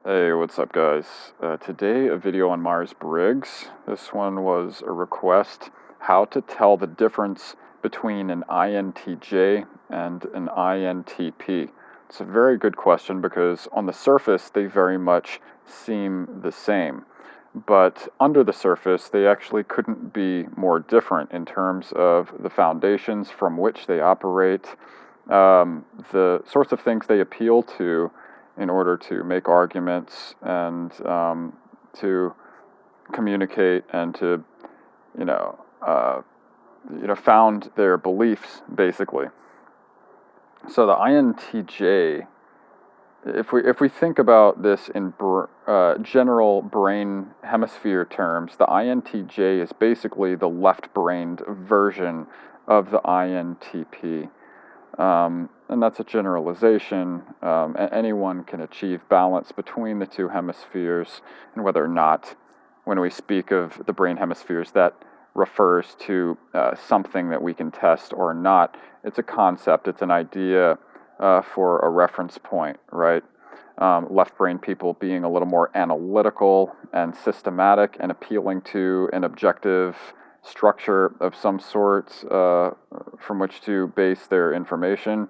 Hey, what's up, guys? Today, a video on Myers-Briggs. This one was a request how to tell the difference between an INTJ and an INTP. It's a very good question because on the surface, they very much seem the same. But under the surface, they actually couldn't be more different in terms of the foundations from which they operate, the sorts of things they appeal to in order to make arguments and to communicate and to, you know, uh, found their beliefs basically. So the INTJ, if we think about this in general brain hemisphere terms, the INTJ is basically the left-brained version of the INTP. And that's a generalization. Anyone can achieve balance between the two hemispheres, and whether or not, when we speak of the brain hemispheres, that refers to something that we can test or not. It's a concept, it's an idea for a reference point, right? Left brain people being a little more analytical and systematic and appealing to an objective structure of some sort from which to base their information,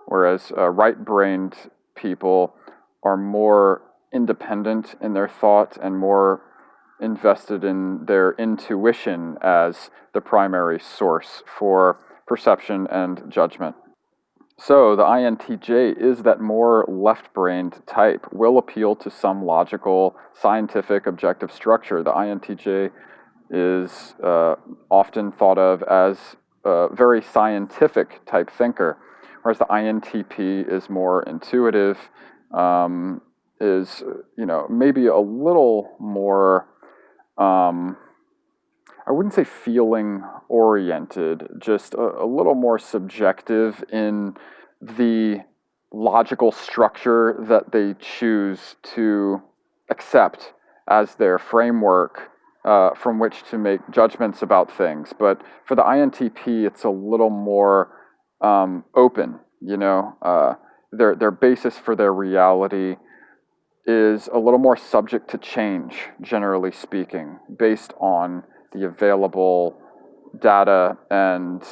whereas right-brained people are more independent in their thought and more invested in their intuition as the primary source for perception and judgment. So the INTJ is that more left-brained type, will appeal to some logical, scientific, objective structure. The INTJ is often thought of as a very scientific type thinker, whereas the INTP is more intuitive, is maybe a little more, I wouldn't say feeling oriented, just a little more subjective in the logical structure that they choose to accept as their framework from which to make judgments about things. But for the INTP, it's a little more open. Their basis for their reality is a little more subject to change, generally speaking, based on the available data and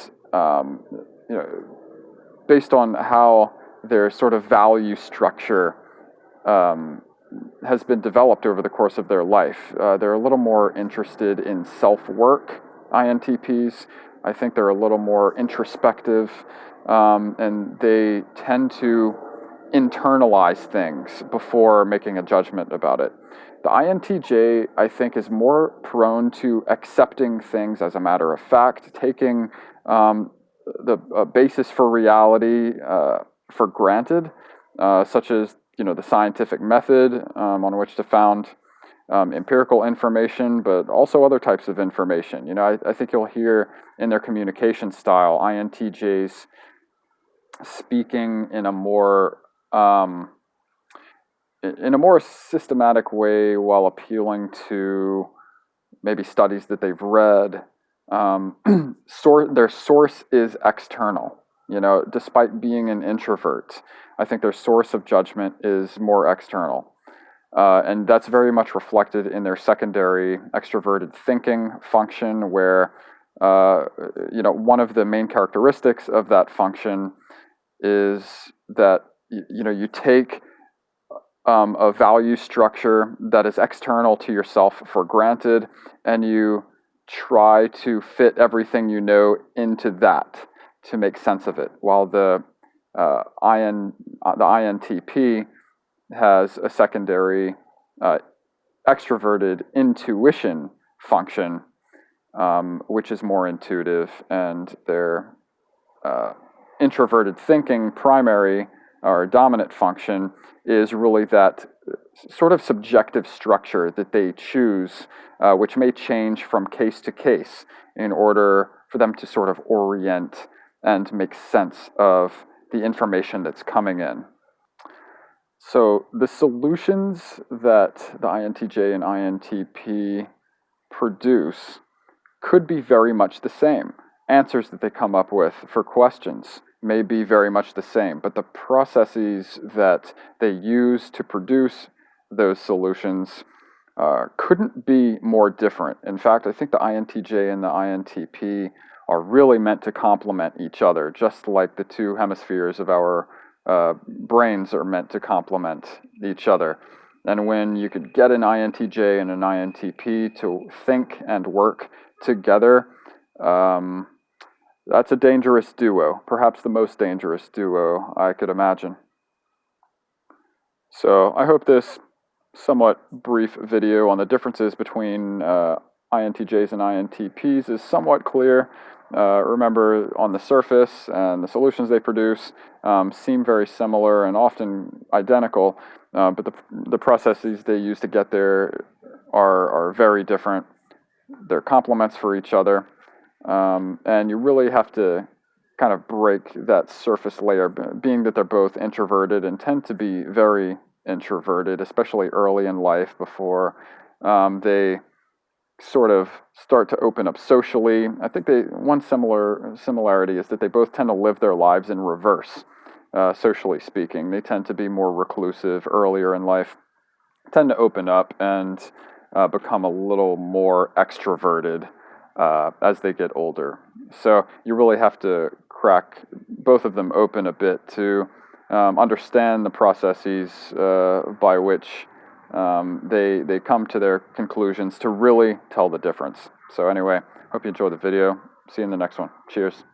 based on how their sort of value structure has been developed over the course of their life. They're a little more interested in self-work, INTPs. I think they're a little more introspective, and they tend to internalize things before making a judgment about it. The INTJ, I think, is more prone to accepting things as a matter of fact, taking the basis for reality for granted, such as the scientific method on which to found empirical information, but also other types of information. I think you'll hear in their communication style, INTJs speaking in a more systematic way while appealing to maybe studies that they've read. Their source is external. Despite being an introvert, I think their source of judgment is more external. And that's very much reflected in their secondary extroverted thinking function, where one of the main characteristics of that function is that you take a value structure that is external to yourself for granted, and you try to fit everything you know into that to make sense of it, while the INTP has a secondary extroverted intuition function, which is more intuitive, and their introverted thinking primary or dominant function is really that sort of subjective structure that they choose, which may change from case to case in order for them to sort of orient and make sense of the information that's coming in. So the solutions that the INTJ and INTP produce could be very much the same. Answers that they come up with for questions may be very much the same, but the processes that they use to produce those solutions couldn't be more different. In fact, I think the INTJ and the INTP are really meant to complement each other, just like the two hemispheres of our brains are meant to complement each other. And when you could get an INTJ and an INTP to think and work together, that's a dangerous duo, perhaps the most dangerous duo I could imagine. So I hope this somewhat brief video on the differences between INTJs and INTPs is somewhat clear. Remember, on the surface and the solutions they produce seem very similar and often identical, but the processes they use to get there are very different. They're complements for each other, and you really have to kind of break that surface layer, being that they're both introverted and tend to be very introverted, especially early in life before they sort of start to open up socially. I think one similarity is that they both tend to live their lives in reverse, socially speaking. They tend to be more reclusive earlier in life, tend to open up and become a little more extroverted as they get older. So you really have to crack both of them open a bit to understand the processes by which they come to their conclusions to really tell the difference. So anyway, hope you enjoyed the video. See you in the next one. Cheers.